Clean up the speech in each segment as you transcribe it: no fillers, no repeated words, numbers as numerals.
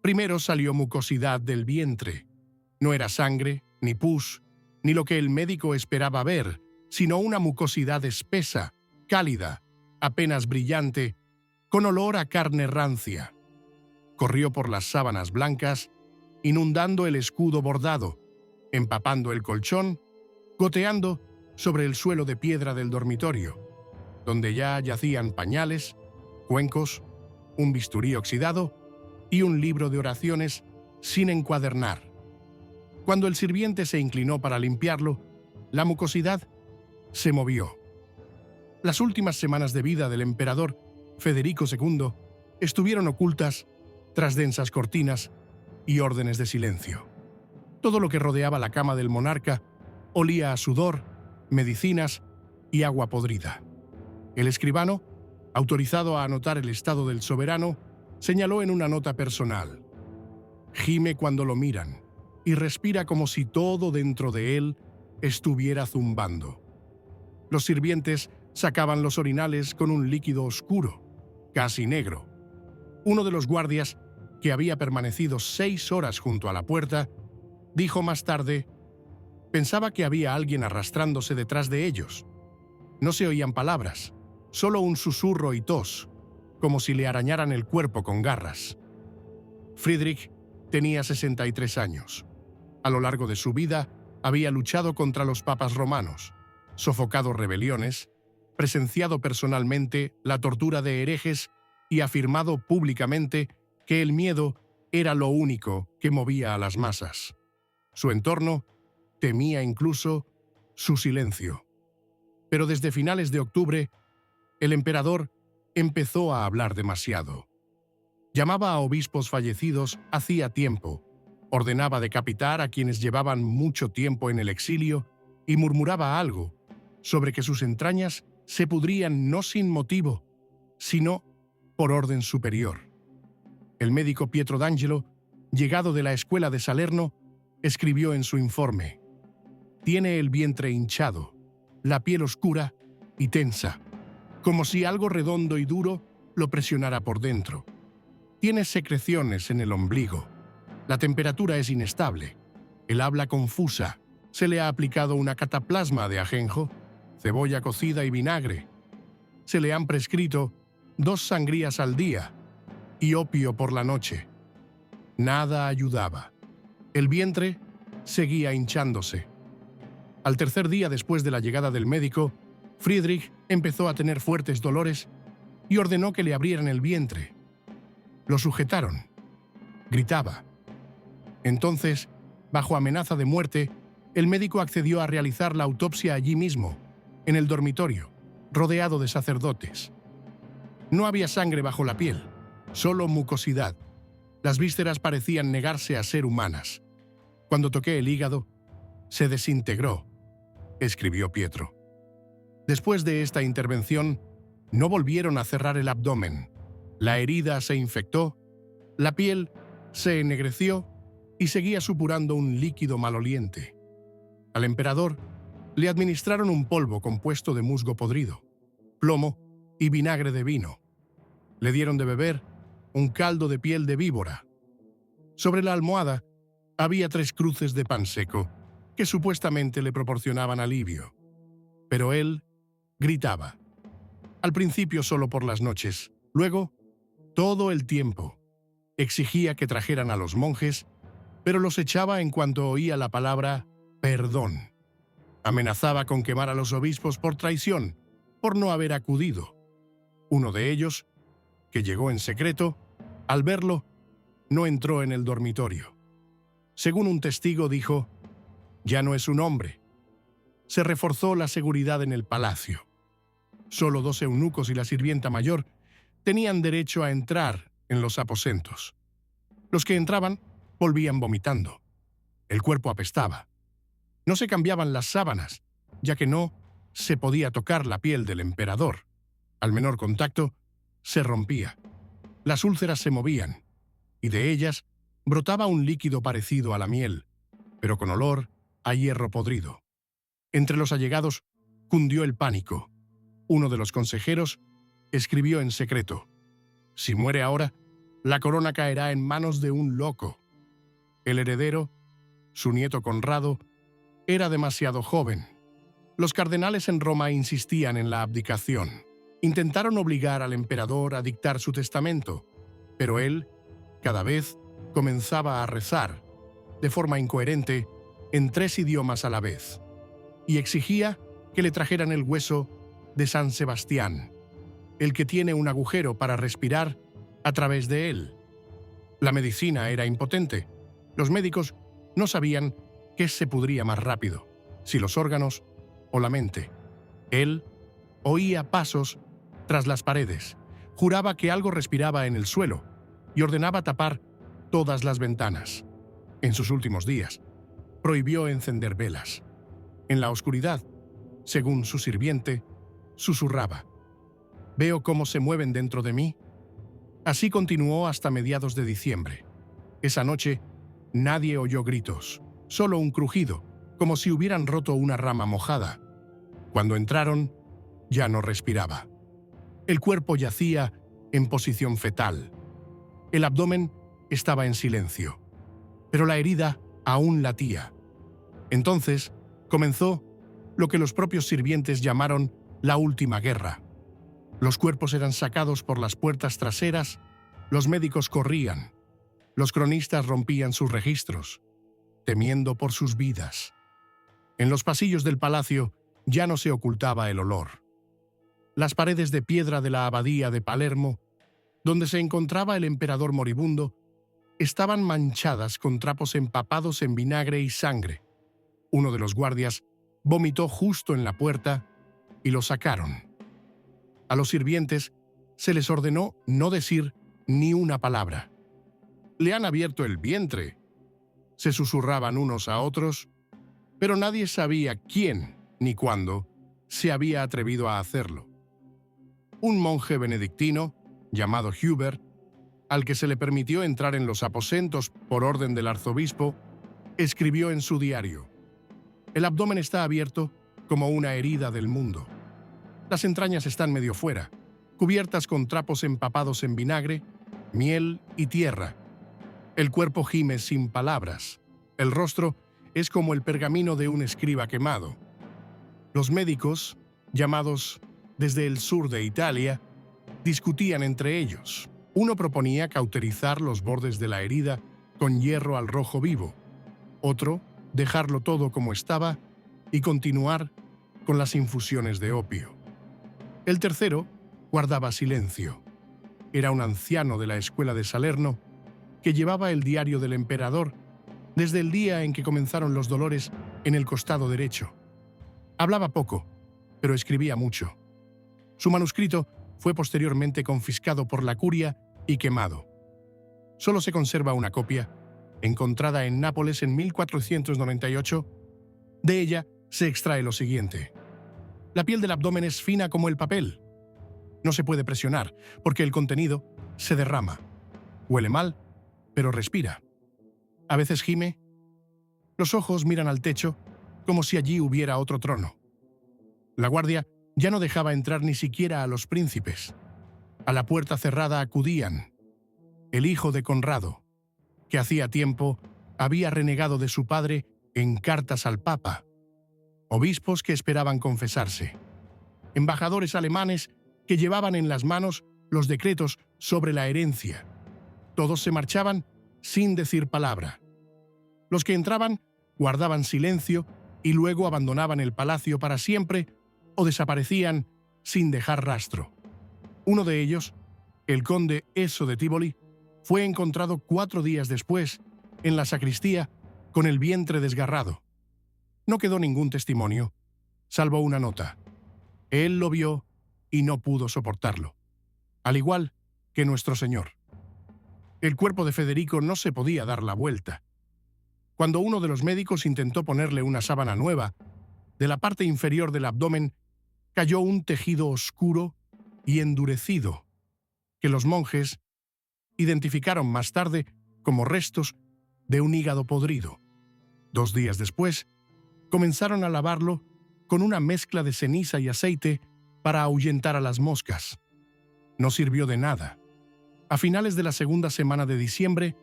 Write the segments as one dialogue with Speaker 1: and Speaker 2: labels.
Speaker 1: Primero salió mucosidad del vientre. No era sangre, ni pus, ni lo que el médico esperaba ver, sino una mucosidad espesa, cálida, apenas brillante, con olor a carne rancia. Corrió por las sábanas blancas, inundando el escudo bordado, empapando el colchón, goteando sobre el suelo de piedra del dormitorio, donde ya yacían pañales, cuencos, un bisturí oxidado y un libro de oraciones sin encuadernar. Cuando el sirviente se inclinó para limpiarlo, la mucosidad se movió. Las últimas semanas de vida del emperador Federico II estuvieron ocultas tras densas cortinas y órdenes de silencio. Todo lo que rodeaba la cama del monarca olía a sudor, medicinas y agua podrida. El escribano, autorizado a anotar el estado del soberano, señaló en una nota personal: gime cuando lo miran y respira como si todo dentro de él estuviera zumbando. Los sirvientes sacaban los orinales con un líquido oscuro, casi negro. Uno de los guardias, que había permanecido 6 horas junto a la puerta, dijo más tarde: pensaba que había alguien arrastrándose detrás de ellos. No se oían palabras, solo un susurro y tos, como si le arañaran el cuerpo con garras. Friedrich tenía 63 años. A lo largo de su vida había luchado contra los papas romanos, sofocado rebeliones, presenciado personalmente la tortura de herejes y afirmado públicamente que el miedo era lo único que movía a las masas. Su entorno temía incluso su silencio. Pero desde finales de octubre, el emperador empezó a hablar demasiado. Llamaba a obispos fallecidos hacía tiempo, ordenaba decapitar a quienes llevaban mucho tiempo en el exilio y murmuraba algo sobre que sus entrañas se pudrían no sin motivo, sino por orden superior. El médico Pietro D'Angelo, llegado de la escuela de Salerno, escribió en su informe: tiene el vientre hinchado, la piel oscura y tensa, como si algo redondo y duro lo presionara por dentro. Tiene secreciones en el ombligo. La temperatura es inestable. El habla confusa. Se le ha aplicado una cataplasma de ajenjo, cebolla cocida y vinagre. Se le han prescrito 2 sangrías al día y opio por la noche. Nada ayudaba. El vientre seguía hinchándose. Al tercer día después de la llegada del médico, Friedrich empezó a tener fuertes dolores y ordenó que le abrieran el vientre. Lo sujetaron. Gritaba. Entonces, bajo amenaza de muerte, el médico accedió a realizar la autopsia allí mismo, en el dormitorio, rodeado de sacerdotes. No había sangre bajo la piel, solo mucosidad. Las vísceras parecían negarse a ser humanas. Cuando toqué el hígado, se desintegró, escribió Pietro. Después de esta intervención, no volvieron a cerrar el abdomen. La herida se infectó, la piel se ennegreció y seguía supurando un líquido maloliente. Al emperador le administraron un polvo compuesto de musgo podrido, plomo y vinagre de vino. Le dieron de beber un caldo de piel de víbora. Sobre la almohada había 3 cruces de pan seco que supuestamente le proporcionaban alivio. Pero él gritaba. Al principio solo por las noches, luego todo el tiempo. Exigía que trajeran a los monjes, pero los echaba en cuanto oía la palabra perdón. Amenazaba con quemar a los obispos por traición, por no haber acudido. Uno de ellos, que llegó en secreto, al verlo, no entró en el dormitorio. Según un testigo dijo: ya no es un hombre. Se reforzó la seguridad en el palacio. Solo 2 eunucos y la sirvienta mayor tenían derecho a entrar en los aposentos. Los que entraban volvían vomitando. El cuerpo apestaba. No se cambiaban las sábanas, ya que no se podía tocar la piel del emperador. Al menor contacto, se rompía. Las úlceras se movían, y de ellas brotaba un líquido parecido a la miel, pero con olor a hierro podrido. Entre los allegados cundió el pánico. Uno de los consejeros escribió en secreto: si muere ahora, La corona caerá en manos de un loco. El heredero, su nieto Conrado, era demasiado joven. Los cardenales en Roma insistían en la abdicación. Intentaron obligar al emperador a dictar su testamento, pero él, cada vez, comenzaba a rezar, de forma incoherente, en 3 idiomas a la vez, y exigía que le trajeran el hueso de San Sebastián, el que tiene un agujero para respirar a través de él. La medicina era impotente. Los médicos no sabían qué se pudría más rápido, si los órganos o la mente. Él oía pasos tras las paredes, juraba que algo respiraba en el suelo y ordenaba tapar todas las ventanas. En sus últimos días, prohibió encender velas. En la oscuridad, según su sirviente, susurraba: «Veo cómo se mueven dentro de mí». Así continuó hasta mediados de diciembre. Esa noche, nadie oyó gritos, solo un crujido, como si hubieran roto una rama mojada. Cuando entraron, ya no respiraba. El cuerpo yacía en posición fetal. El abdomen estaba en silencio, pero la herida aún latía. Entonces comenzó lo que los propios sirvientes llamaron la última guerra. Los cuerpos eran sacados por las puertas traseras, los médicos corrían, los cronistas rompían sus registros, temiendo por sus vidas. En los pasillos del palacio ya no se ocultaba el olor. Las paredes de piedra de la abadía de Palermo, donde se encontraba el emperador moribundo, estaban manchadas con trapos empapados en vinagre y sangre. Uno de los guardias vomitó justo en la puerta y lo sacaron. A los sirvientes se les ordenó no decir ni una palabra. «Le han abierto el vientre», se susurraban unos a otros, pero nadie sabía quién ni cuándo se había atrevido a hacerlo. Un monje benedictino, llamado Hubert, al que se le permitió entrar en los aposentos por orden del arzobispo, escribió en su diario: «El abdomen está abierto como una herida del mundo. Las entrañas están medio fuera, cubiertas con trapos empapados en vinagre, miel y tierra. El cuerpo gime sin palabras. El rostro es como el pergamino de un escriba quemado». Los médicos, llamados desde el sur de Italia, discutían entre ellos. Uno proponía cauterizar los bordes de la herida con hierro al rojo vivo. Otro, dejarlo todo como estaba y continuar con las infusiones de opio. El tercero guardaba silencio. Era un anciano de la escuela de Salerno que llevaba el diario del emperador desde el día en que comenzaron los dolores en el costado derecho. Hablaba poco, pero escribía mucho. Su manuscrito fue posteriormente confiscado por la curia y quemado. Solo se conserva una copia, encontrada en Nápoles en 1498. De ella se extrae lo siguiente: «La piel del abdomen es fina como el papel. No se puede presionar, porque el contenido se derrama. Huele mal, pero respira. A veces gime. Los ojos miran al techo, como si allí hubiera otro trono». La guardia ya no dejaba entrar ni siquiera a los príncipes. A la puerta cerrada acudían el hijo de Conrado, que hacía tiempo había renegado de su padre en cartas al Papa, obispos que esperaban confesarse, embajadores alemanes que llevaban en las manos los decretos sobre la herencia. Todos se marchaban sin decir palabra. Los que entraban guardaban silencio y luego abandonaban el palacio para siempre o desaparecían sin dejar rastro. Uno de ellos, el conde Eso de Tívoli, fue encontrado 4 días después en la sacristía con el vientre desgarrado. No quedó ningún testimonio, salvo una nota. Él lo vio y no pudo soportarlo, al igual que nuestro Señor. El cuerpo de Federico no se podía dar la vuelta. Cuando uno de los médicos intentó ponerle una sábana nueva, de la parte inferior del abdomen cayó un tejido oscuro y endurecido, que los monjes identificaron más tarde como restos de un hígado podrido. 2 días después, comenzaron a lavarlo con una mezcla de ceniza y aceite para ahuyentar a las moscas. No sirvió de nada. A finales de la segunda semana de diciembre,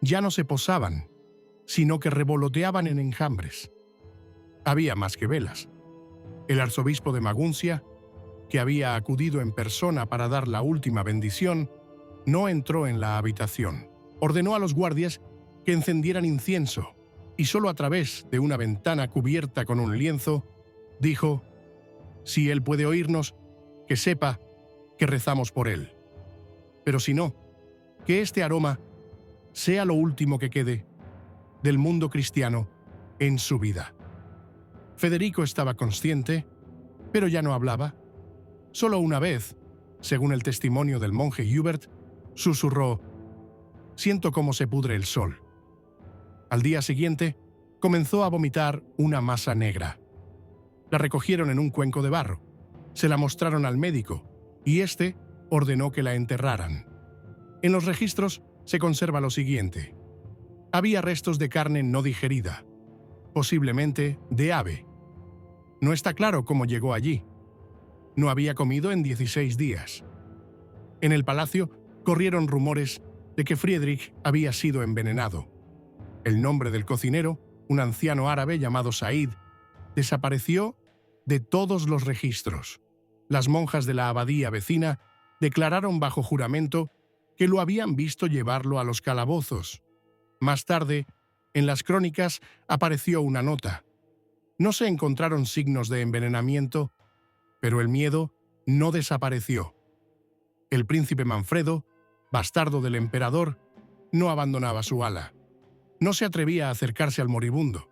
Speaker 1: ya no se posaban, sino que revoloteaban en enjambres. Había más que velas. El arzobispo de Maguncia, que había acudido en persona para dar la última bendición, no entró en la habitación. Ordenó a los guardias que encendieran incienso y solo a través de una ventana cubierta con un lienzo, dijo: «Si él puede oírnos, que sepa que rezamos por él. Pero si no, que este aroma sea lo último que quede del mundo cristiano en su vida». Federico estaba consciente, pero ya no hablaba. Solo una vez, según el testimonio del monje Hubert, susurró: «Siento cómo se pudre el sol». Al día siguiente, comenzó a vomitar una masa negra. La recogieron en un cuenco de barro, se la mostraron al médico y éste ordenó que la enterraran. En los registros se conserva lo siguiente: había restos de carne no digerida, posiblemente de ave. No está claro cómo llegó allí. No había comido en 16 días. En el palacio corrieron rumores de que Friedrich había sido envenenado. El nombre del cocinero, un anciano árabe llamado Said, desapareció de todos los registros. Las monjas de la abadía vecina declararon bajo juramento que lo habían visto llevarlo a los calabozos. Más tarde, en las crónicas apareció una nota. No se encontraron signos de envenenamiento, pero el miedo no desapareció. El príncipe Manfredo, bastardo del emperador, no abandonaba su ala. No se atrevía a acercarse al moribundo.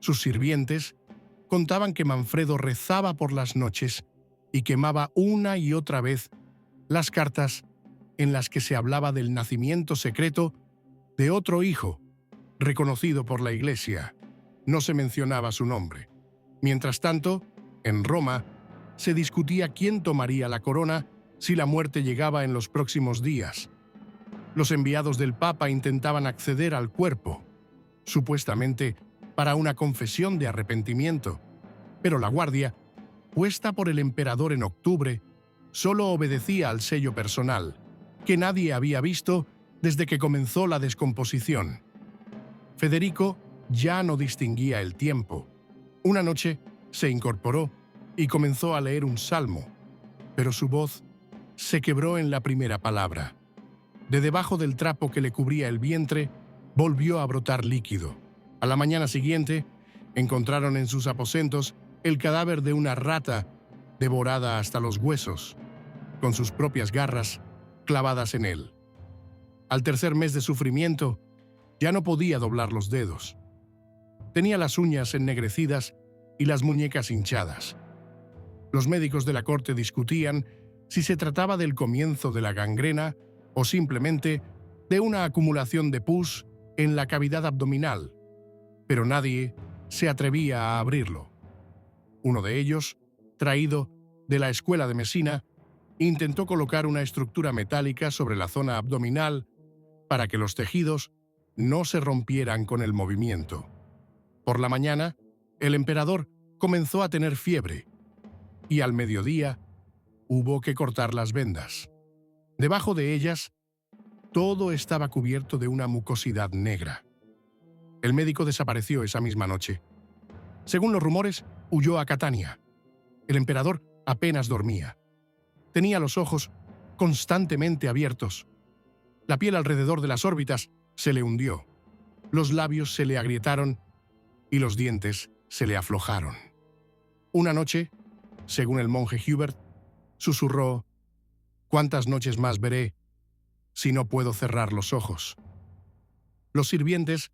Speaker 1: Sus sirvientes contaban que Manfredo rezaba por las noches y quemaba una y otra vez las cartas en las que se hablaba del nacimiento secreto de otro hijo, reconocido por la Iglesia. No se mencionaba su nombre. Mientras tanto, en Roma, se discutía quién tomaría la corona si la muerte llegaba en los próximos días. Los enviados del Papa intentaban acceder al cuerpo, supuestamente para una confesión de arrepentimiento, pero la guardia, puesta por el emperador en octubre, solo obedecía al sello personal, que nadie había visto desde que comenzó la descomposición. Federico ya no distinguía el tiempo. Una noche se incorporó y comenzó a leer un salmo, pero su voz se quebró en la primera palabra. De debajo del trapo que le cubría el vientre, volvió a brotar líquido. A la mañana siguiente, encontraron en sus aposentos el cadáver de una rata devorada hasta los huesos, con sus propias garras clavadas en él. Al tercer mes de sufrimiento, ya no podía doblar los dedos. Tenía las uñas ennegrecidas y las muñecas hinchadas. Los médicos de la corte discutían si se trataba del comienzo de la gangrena o simplemente de una acumulación de pus en la cavidad abdominal, pero nadie se atrevía a abrirlo. Uno de ellos, traído de la escuela de Mesina, intentó colocar una estructura metálica sobre la zona abdominal para que los tejidos no se rompieran con el movimiento. Por la mañana, el emperador comenzó a tener fiebre y al mediodía hubo que cortar las vendas. Debajo de ellas, todo estaba cubierto de una mucosidad negra. El médico desapareció esa misma noche. Según los rumores, huyó a Catania. El emperador apenas dormía. Tenía los ojos constantemente abiertos. La piel alrededor de las órbitas se le hundió. Los labios se le agrietaron y los dientes se le aflojaron. Una noche, según el monje Hubert, susurró: «¿Cuántas noches más veré si no puedo cerrar los ojos?». Los sirvientes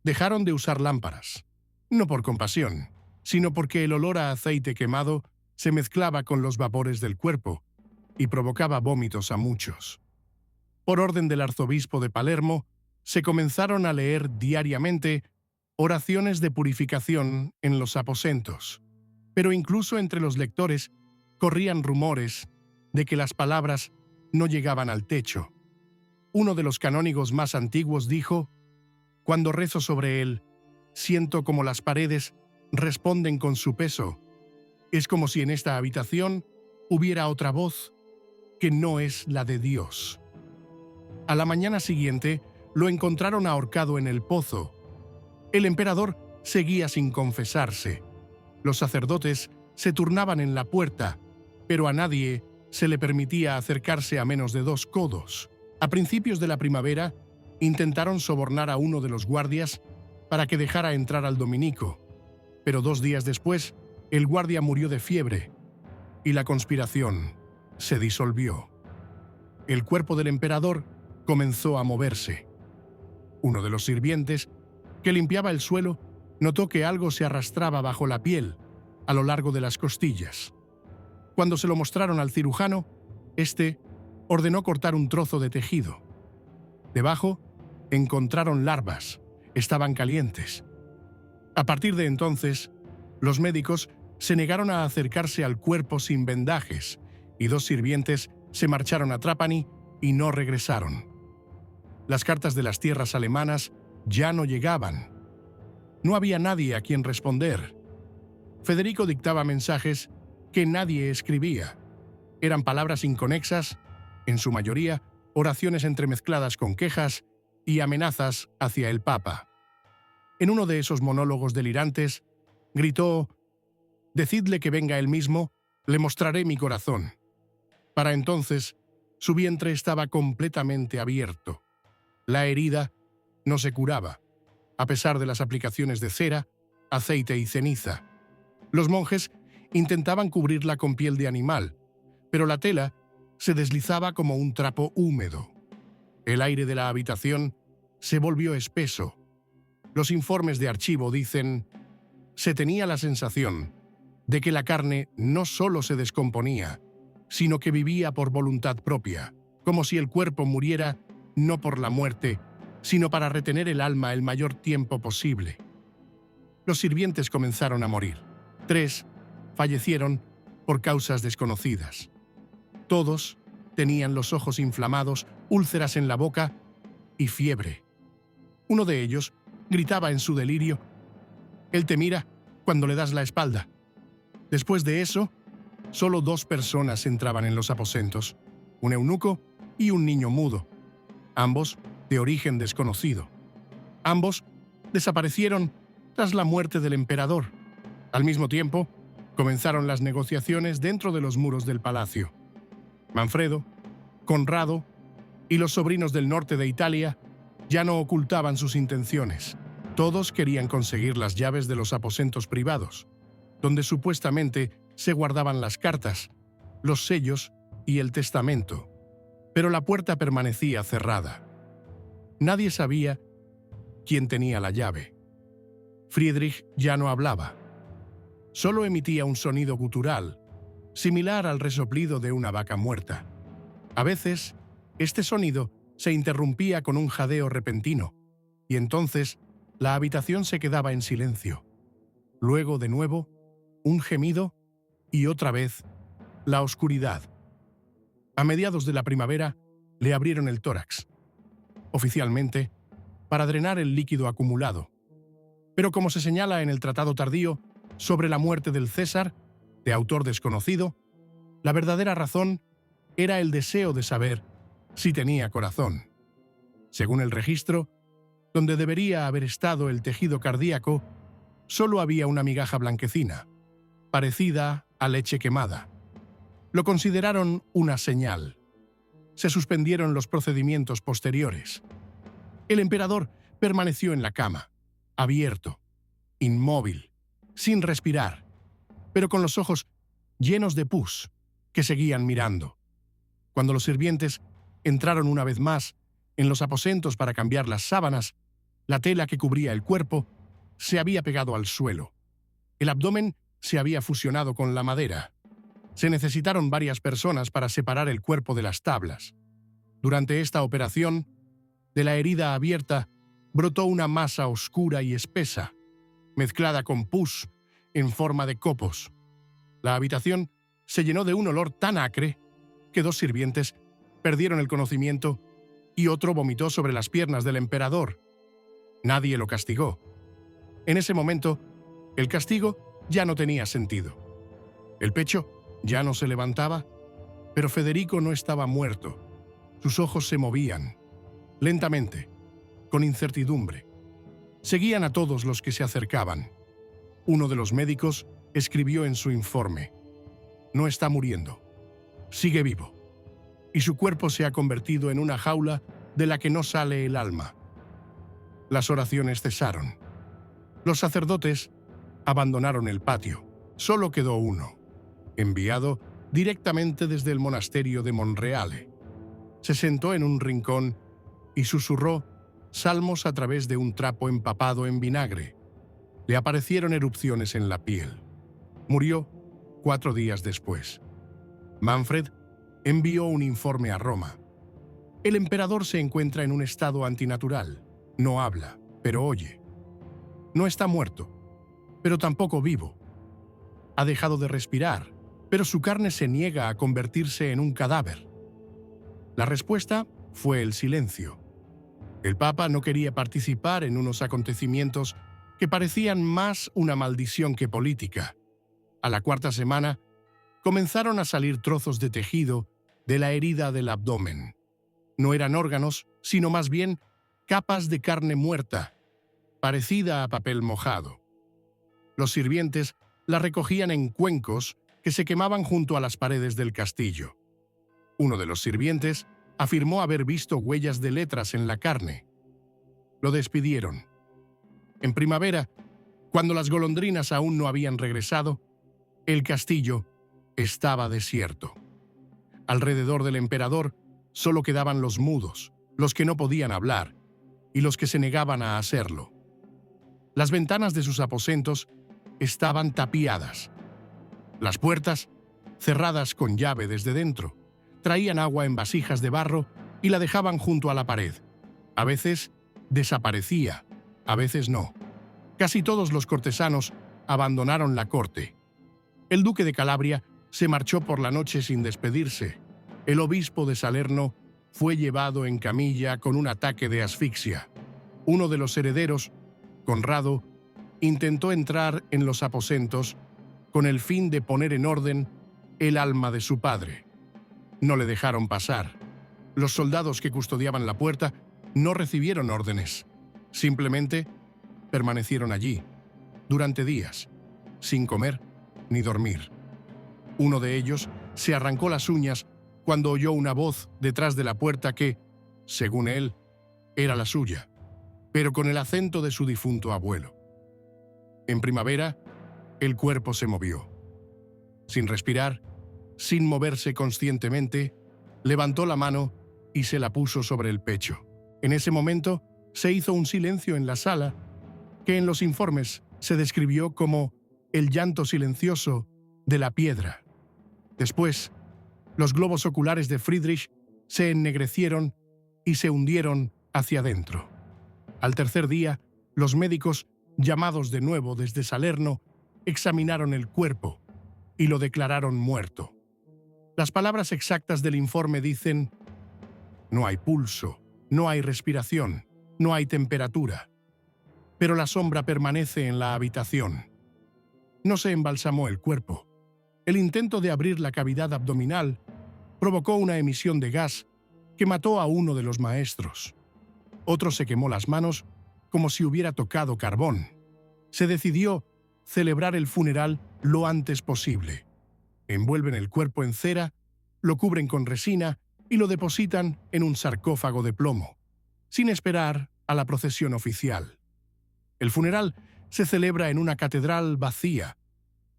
Speaker 1: dejaron de usar lámparas, no por compasión, sino porque el olor a aceite quemado se mezclaba con los vapores del cuerpo y provocaba vómitos a muchos. Por orden del arzobispo de Palermo, se comenzaron a leer diariamente oraciones de purificación en los aposentos, pero incluso entre los lectores corrían rumores de que las palabras no llegaban al techo. Uno de los canónigos más antiguos dijo: «Cuando rezo sobre él, siento como las paredes responden con su peso. Es como si en esta habitación hubiera otra voz que no es la de Dios». A la mañana siguiente, lo encontraron ahorcado en el pozo. El emperador seguía sin confesarse. Los sacerdotes se turnaban en la puerta, pero a nadie se le permitía acercarse a menos de 2 codos. A principios de la primavera, intentaron sobornar a uno de los guardias para que dejara entrar al dominico, pero 2 días después, el guardia murió de fiebre y la conspiración se disolvió. El cuerpo del emperador comenzó a moverse. Uno de los sirvientes, que limpiaba el suelo, notó que algo se arrastraba bajo la piel, a lo largo de las costillas. Cuando se lo mostraron al cirujano, éste ordenó cortar un trozo de tejido. Debajo encontraron larvas. Estaban calientes. A partir de entonces, los médicos se negaron a acercarse al cuerpo sin vendajes y 2 sirvientes se marcharon a Trapani y no regresaron. Las cartas de las tierras alemanas ya no llegaban. No había nadie a quien responder. Federico dictaba mensajes que nadie escribía. Eran palabras inconexas, en su mayoría oraciones entremezcladas con quejas y amenazas hacia el Papa. En uno de esos monólogos delirantes, gritó: «Decidle que venga él mismo, le mostraré mi corazón». Para entonces, su vientre estaba completamente abierto. La herida no se curaba, a pesar de las aplicaciones de cera, aceite y ceniza. Los monjes intentaban cubrirla con piel de animal, pero la tela se deslizaba como un trapo húmedo. El aire de la habitación se volvió espeso. Los informes de archivo dicen: se tenía la sensación de que la carne no solo se descomponía, sino que vivía por voluntad propia, como si el cuerpo muriera no por la muerte, sino para retener el alma el mayor tiempo posible. Los sirvientes comenzaron a morir. 3 fallecieron por causas desconocidas. Todos tenían los ojos inflamados, úlceras en la boca y fiebre. Uno de ellos gritaba en su delirio: «Él te mira cuando le das la espalda». Después de eso, solo 2 personas entraban en los aposentos: un eunuco y un niño mudo, ambos de origen desconocido. Ambos desaparecieron tras la muerte del emperador. Al mismo tiempo, comenzaron las negociaciones dentro de los muros del palacio. Manfredo, Conrado y los sobrinos del norte de Italia ya no ocultaban sus intenciones. Todos querían conseguir las llaves de los aposentos privados, donde supuestamente se guardaban las cartas, los sellos y el testamento. Pero la puerta permanecía cerrada. Nadie sabía quién tenía la llave. Friedrich ya no hablaba. Solo emitía un sonido gutural, similar al resoplido de una vaca muerta. A veces, este sonido se interrumpía con un jadeo repentino, y entonces la habitación se quedaba en silencio. Luego, de nuevo, un gemido y otra vez la oscuridad. A mediados de la primavera le abrieron el tórax, oficialmente, para drenar el líquido acumulado. Pero como se señala en el Tratado Tardío sobre la muerte del César, de autor desconocido, la verdadera razón era el deseo de saber si tenía corazón. Según el registro, donde debería haber estado el tejido cardíaco, solo había una migaja blanquecina, parecida a leche quemada. Lo consideraron una señal. Se suspendieron los procedimientos posteriores. El emperador permaneció en la cama, abierto, inmóvil, sin respirar, pero con los ojos llenos de pus que seguían mirando. Cuando los sirvientes entraron una vez más en los aposentos para cambiar las sábanas, la tela que cubría el cuerpo se había pegado al suelo. El abdomen se había fusionado con la madera. Se necesitaron varias personas para separar el cuerpo de las tablas. Durante esta operación, de la herida abierta brotó una masa oscura y espesa, mezclada con pus en forma de copos. La habitación se llenó de un olor tan acre que 2 sirvientes perdieron el conocimiento y otro vomitó sobre las piernas del emperador. Nadie lo castigó. En ese momento, el castigo ya no tenía sentido. El pecho ya no se levantaba, pero Federico no estaba muerto. Sus ojos se movían, Lentamente, con incertidumbre, seguían a todos los que se acercaban. Uno de los médicos escribió en su informe: no está muriendo, sigue vivo, y su cuerpo se ha convertido en una jaula de la que no sale el alma. Las oraciones cesaron. Los sacerdotes abandonaron el patio. Solo quedó uno, enviado directamente desde el monasterio de Monreale. Se sentó en un rincón y susurró salmos a través de un trapo empapado en vinagre. Le aparecieron erupciones en la piel. Murió 4 días después. Manfred envió un informe a Roma. El emperador se encuentra en un estado antinatural. No habla, pero oye. No está muerto, pero tampoco vivo. Ha dejado de respirar, pero su carne se niega a convertirse en un cadáver. La respuesta fue el silencio. El Papa no quería participar en unos acontecimientos que parecían más una maldición que política. A la 4ª semana, comenzaron a salir trozos de tejido de la herida del abdomen. No eran órganos, sino más bien capas de carne muerta, parecida a papel mojado. Los sirvientes la recogían en cuencos que se quemaban junto a las paredes del castillo. Uno de los sirvientes afirmó haber visto huellas de letras en la carne. Lo despidieron. En primavera, cuando las golondrinas aún no habían regresado, el castillo estaba desierto. Alrededor del emperador solo quedaban los mudos, los que no podían hablar y los que se negaban a hacerlo. Las ventanas de sus aposentos estaban tapiadas. Las puertas, cerradas con llave desde dentro, traían agua en vasijas de barro y la dejaban junto a la pared. A veces desaparecía, a veces no. Casi todos los cortesanos abandonaron la corte. El duque de Calabria se marchó por la noche sin despedirse. El obispo de Salerno fue llevado en camilla con un ataque de asfixia. Uno de los herederos, Conrado, intentó entrar en los aposentos con el fin de poner en orden el alma de su padre. No le dejaron pasar. Los soldados que custodiaban la puerta no recibieron órdenes. Simplemente permanecieron allí, durante días, sin comer ni dormir. Uno de ellos se arrancó las uñas cuando oyó una voz detrás de la puerta que, según él, era la suya, pero con el acento de su difunto abuelo. En primavera, el cuerpo se movió. Sin respirar, sin moverse conscientemente, levantó la mano y se la puso sobre el pecho. En ese momento, se hizo un silencio en la sala que en los informes se describió como el llanto silencioso de la piedra. Después, los globos oculares de Friedrich se ennegrecieron y se hundieron hacia adentro. Al tercer día, los médicos, llamados de nuevo desde Salerno, examinaron el cuerpo y lo declararon muerto. Las palabras exactas del informe dicen: no hay pulso, no hay respiración, no hay temperatura. Pero la sombra permanece en la habitación. No se embalsamó el cuerpo. El intento de abrir la cavidad abdominal provocó una emisión de gas que mató a uno de los maestros. Otro se quemó las manos como si hubiera tocado carbón. Se decidió celebrar el funeral lo antes posible. Envuelven el cuerpo en cera, lo cubren con resina y lo depositan en un sarcófago de plomo, sin esperar a la procesión oficial. El funeral se celebra en una catedral vacía,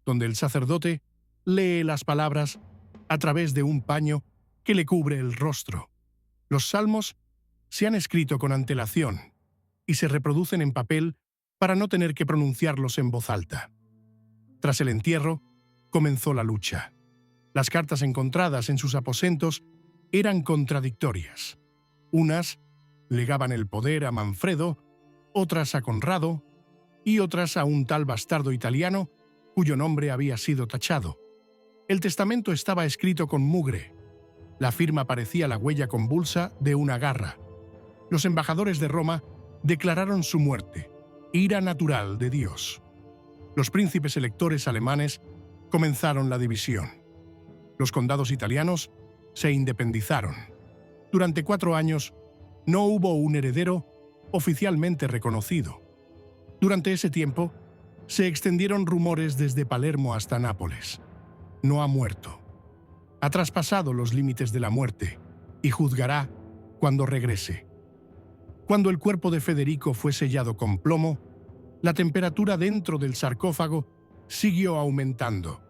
Speaker 1: donde el sacerdote lee las palabras a través de un paño que le cubre el rostro. Los salmos se han escrito con antelación y se reproducen en papel para no tener que pronunciarlos en voz alta. Tras el entierro, comenzó la lucha. Las cartas encontradas en sus aposentos eran contradictorias. Unas legaban el poder a Manfredo, otras a Conrado y otras a un tal bastardo italiano cuyo nombre había sido tachado. El testamento estaba escrito con mugre. La firma parecía la huella convulsa de una garra. Los embajadores de Roma declararon su muerte, ira natural de Dios. Los príncipes electores alemanes comenzaron la división. Los condados italianos se independizaron. Durante 4 años, No hubo un heredero oficialmente reconocido. Durante ese tiempo, se extendieron rumores desde Palermo hasta Nápoles. No ha muerto. Ha traspasado los límites de la muerte y juzgará cuando regrese. Cuando el cuerpo de Federico fue sellado con plomo, la temperatura dentro del sarcófago siguió aumentando.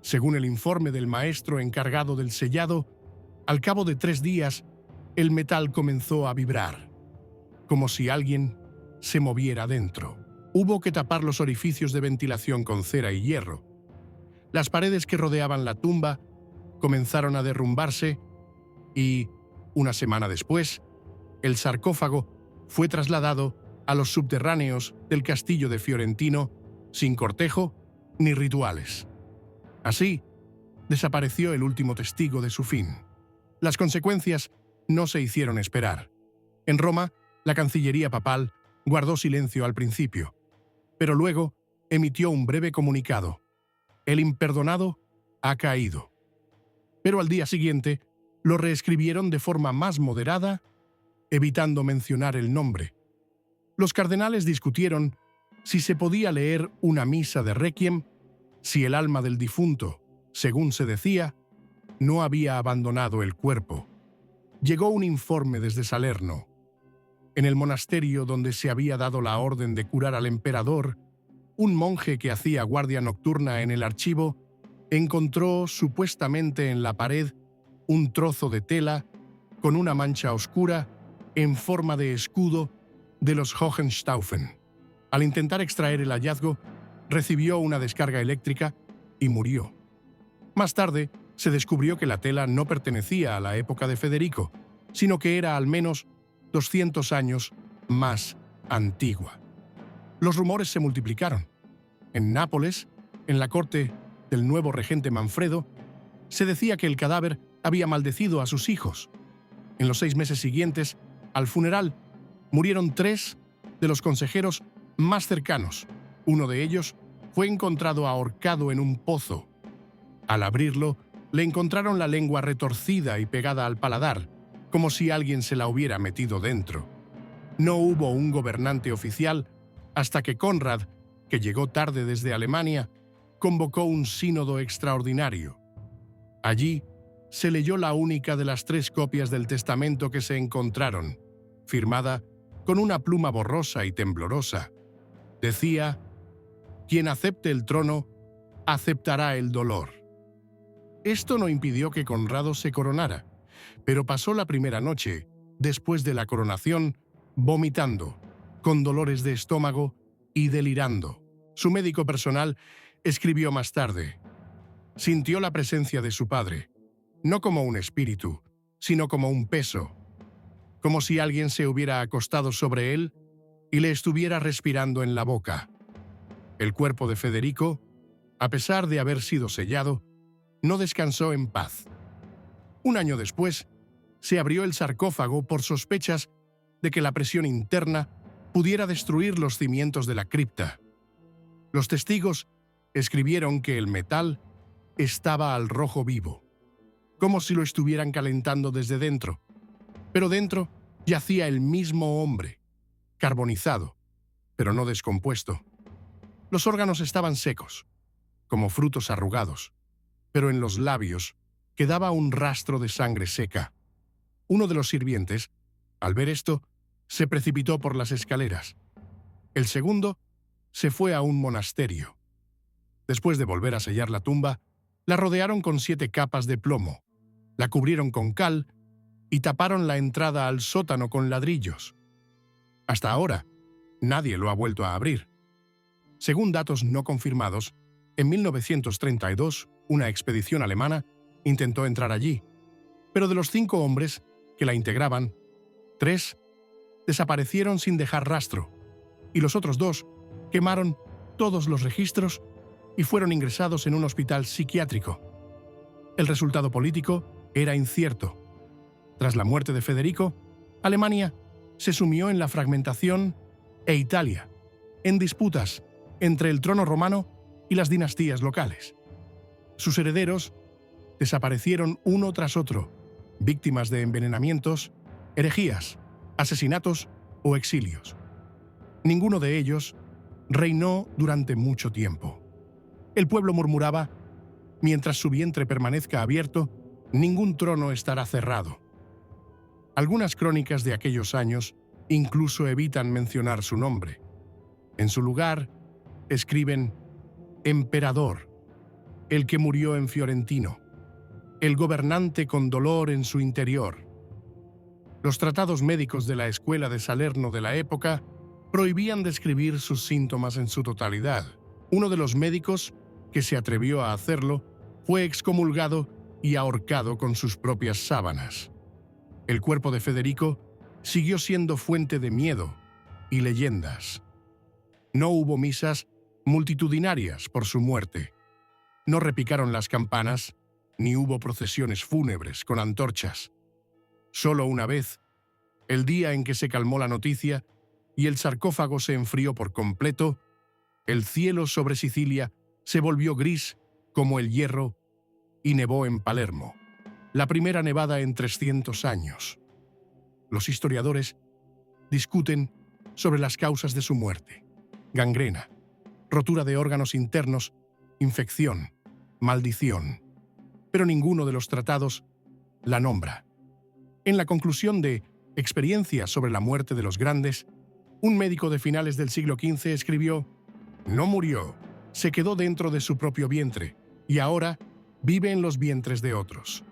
Speaker 1: Según el informe del maestro encargado del sellado, al cabo de 3 días, el metal comenzó a vibrar, como si alguien se moviera dentro. Hubo que tapar los orificios de ventilación con cera y hierro. Las paredes que rodeaban la tumba comenzaron a derrumbarse y, una semana después, el sarcófago fue trasladado a los subterráneos del castillo de Fiorentino sin cortejo ni rituales. Así, desapareció el último testigo de su fin. Las consecuencias no se hicieron esperar. En Roma, la Cancillería papal guardó silencio al principio, pero luego emitió un breve comunicado. El imperdonado ha caído. Pero al día siguiente lo reescribieron de forma más moderada, evitando mencionar el nombre. Los cardenales discutieron si se podía leer una misa de requiem si el alma del difunto, según se decía, no había abandonado el cuerpo. Llegó un informe desde Salerno. En el monasterio donde se había dado la orden de curar al emperador, un monje que hacía guardia nocturna en el archivo encontró supuestamente en la pared un trozo de tela con una mancha oscura en forma de escudo de los Hohenstaufen. Al intentar extraer el hallazgo, recibió una descarga eléctrica y murió. Más tarde, se descubrió que la tela no pertenecía a la época de Federico, sino que era al menos 200 años más antigua. Los rumores se multiplicaron. En Nápoles, en la corte del nuevo regente Manfredo, se decía que el cadáver había maldecido a sus hijos. En los 6 meses siguientes al funeral, murieron 3 de los consejeros más cercanos. Uno de ellos fue encontrado ahorcado en un pozo. Al abrirlo, le encontraron la lengua retorcida y pegada al paladar, como si alguien se la hubiera metido dentro. No hubo un gobernante oficial hasta que Conrad, que llegó tarde desde Alemania, convocó un sínodo extraordinario. Allí se leyó la única de las 3 copias del testamento que se encontraron, firmada con una pluma borrosa y temblorosa. Decía: «Quien acepte el trono, aceptará el dolor». Esto no impidió que Conrado se coronara, pero pasó la primera noche, después de la coronación, vomitando, con dolores de estómago y delirando. Su médico personal escribió más tarde: «Sintió la presencia de su padre, no como un espíritu, sino como un peso, como si alguien se hubiera acostado sobre él y le estuviera respirando en la boca». El cuerpo de Federico, a pesar de haber sido sellado, no descansó en paz. Un año después, se abrió el sarcófago por sospechas de que la presión interna pudiera destruir los cimientos de la cripta. Los testigos escribieron que el metal estaba al rojo vivo, como si lo estuvieran calentando desde dentro, pero dentro yacía el mismo hombre, carbonizado, pero no descompuesto. Los órganos estaban secos, como frutos arrugados, pero en los labios quedaba un rastro de sangre seca. Uno de los sirvientes, al ver esto, se precipitó por las escaleras. El segundo se fue a un monasterio. Después de volver a sellar la tumba, la rodearon con 7 capas de plomo, la cubrieron con cal y taparon la entrada al sótano con ladrillos. Hasta ahora, nadie lo ha vuelto a abrir. Según datos no confirmados, en 1932, una expedición alemana intentó entrar allí, pero de los 5 hombres que la integraban, 3 desaparecieron sin dejar rastro, y los otros 2 quemaron todos los registros y fueron ingresados en un hospital psiquiátrico. El resultado político era incierto. Tras la muerte de Federico, Alemania se sumió en la fragmentación e Italia, en disputas entre el trono romano y las dinastías locales. Sus herederos desaparecieron uno tras otro, víctimas de envenenamientos, herejías asesinatos o exilios. Ninguno de ellos reinó durante mucho tiempo. El pueblo murmuraba: mientras su vientre permanezca abierto, ningún trono estará cerrado. Algunas crónicas de aquellos años incluso evitan mencionar su nombre. En su lugar, escriben emperador, el que murió en Fiorentino, el gobernante con dolor en su interior. Los tratados médicos de la escuela de Salerno de la época prohibían describir sus síntomas en su totalidad. Uno de los médicos que se atrevió a hacerlo fue excomulgado y ahorcado con sus propias sábanas. El cuerpo de Federico siguió siendo fuente de miedo y leyendas. No hubo misas multitudinarias por su muerte. No repicaron las campanas, ni hubo procesiones fúnebres con antorchas. Solo una vez, el día en que se calmó la noticia y el sarcófago se enfrió por completo, el cielo sobre Sicilia se volvió gris como el hierro y nevó en Palermo, la primera nevada en 300 años. Los historiadores discuten sobre las causas de su muerte: gangrena, rotura de órganos internos, infección, maldición. Pero ninguno de los tratados la nombra. En la conclusión de Experiencias sobre la muerte de los grandes, un médico de finales del siglo XV escribió: no murió, se quedó dentro de su propio vientre y ahora vive en los vientres de otros.